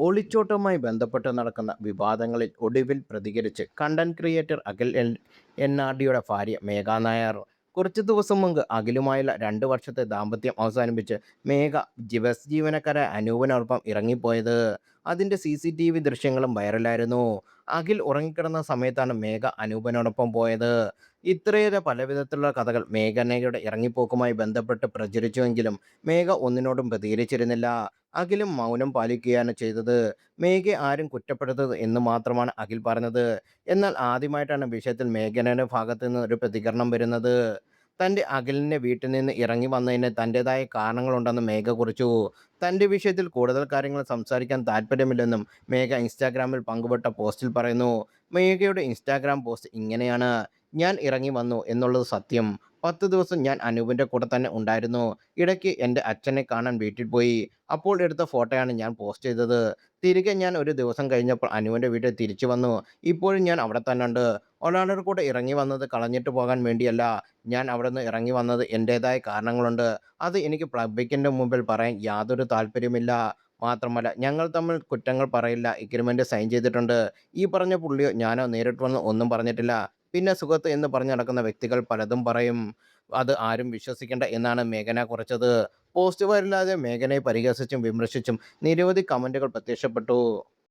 ഒളിച്ചോട്ടവുമായി ബന്ധപ്പെട്ട് നടക്കുന്ന വിവാദങ്ങളിൽ ഒടുവിൽ പ്രതികരിച്ച് കണ്ടന്റ് ക്രിയേറ്റർ എൻ.ആർ.ഡിയുടെ ഭാര്യ മേഘ നായർ. കുറച്ച് ദിവസം മുമ്പ് അഖിലുമായുള്ള 2 വർഷത്തെ ദാമ്പത്യം അവസാനിപ്പിച്ച് മേഘ ബസ് ജീവനക്കാരായ അനൂപിനൊപ്പം ഇറങ്ങിപ്പോയത്. അതിൻ്റെ CCTV ദൃശ്യങ്ങളും വൈറലായിരുന്നു. അഖിൽ ഉറങ്ങിക്കിടന്ന സമയത്താണ് മേഘ അനൂപിനോടൊപ്പം പോയത്. ഇത്രയേറെ പലവിധത്തിലുള്ള കഥകൾ മേഘനയുടെ ഇറങ്ങിപ്പോക്കുമായി ബന്ധപ്പെട്ട് പ്രചരിച്ചുവെങ്കിലും മേഘ ഒന്നിനോടും പ്രതികരിച്ചിരുന്നില്ല. അഖിലും മൗനം പാലിക്കുകയാണ് ചെയ്തത്. മേഘയെ ആരും കുറ്റപ്പെടുത്തരുത് എന്ന് മാത്രമാണ് അഖിൽ പറഞ്ഞത്. എന്നാൽ ആദ്യമായിട്ടാണ് വിഷയത്തിൽ മേഘനയുടെ ഭാഗത്ത് നിന്ന് ഒരു പ്രതികരണം വരുന്നത്. തൻ്റെ അഖിലിൻ്റെ വീട്ടിൽ നിന്ന് ഇറങ്ങി വന്നതിന് തൻ്റെതായ കാരണങ്ങളുണ്ടെന്ന് മേഘ കുറിച്ചു. തൻ്റെ വിഷയത്തിൽ കൂടുതൽ കാര്യങ്ങൾ സംസാരിക്കാൻ താല്പര്യമില്ലെന്നും മേഘ ഇൻസ്റ്റാഗ്രാമിൽ പങ്കുവെട്ട പോസ്റ്റിൽ പറയുന്നു. മേഘയുടെ ഇൻസ്റ്റാഗ്രാം പോസ്റ്റ് ഇങ്ങനെയാണ്: "ഞാൻ ഇറങ്ങി വന്നു എന്നുള്ളത് സത്യം. 10 ദിവസം ഞാൻ അനൂപിൻ്റെ കൂടെ തന്നെ ഉണ്ടായിരുന്നു. ഇടയ്ക്ക് എൻ്റെ അച്ഛനെ കാണാൻ വീട്ടിൽ പോയി. അപ്പോൾ എടുത്ത ഫോട്ടോയാണ് ഞാൻ പോസ്റ്റ് ചെയ്തത്. തിരികെ ഞാൻ ഒരു ദിവസം കഴിഞ്ഞപ്പോൾ അനുവിൻ്റെ വീട്ടിൽ തിരിച്ചു വന്നു. ഇപ്പോഴും ഞാൻ അവിടെ തന്നെയുണ്ട്. ഒരാളുടെ കൂടെ ഇറങ്ങി വന്നത് കളഞ്ഞിട്ട് പോകാൻ വേണ്ടിയല്ല. ഞാൻ അവിടുന്ന് ഇറങ്ങി വന്നത് എൻ്റേതായ കാരണങ്ങളുണ്ട്. അത് എനിക്ക് പബ്ലിക്കിൻ്റെ മുമ്പിൽ പറയാൻ യാതൊരു താല്പര്യവുമില്ല. മാത്രമല്ല ഞങ്ങൾ തമ്മിൽ കുറ്റങ്ങൾ പറയില്ല എഗ്രിമെൻ്റ് സൈൻ ചെയ്തിട്ടുണ്ട്. ഈ പറഞ്ഞ പുള്ളിയോ ഞാനോ നേരിട്ട് വന്ന് ഒന്നും പറഞ്ഞിട്ടില്ല. പിന്നെ സുഹൃത്ത് എന്ന് പറഞ്ഞ് നടക്കുന്ന വ്യക്തികൾ പലതും പറയും. അത് ആരും വിശ്വസിക്കേണ്ട" എന്നാണ് മേഘന കുറിച്ചത്. പോസ്റ്റ് വൈറലാകാതെ മേഘനയെ പരിഹസിച്ചും വിമർശിച്ചും നിരവധി കമന്റുകൾ പ്രത്യക്ഷപ്പെട്ടു.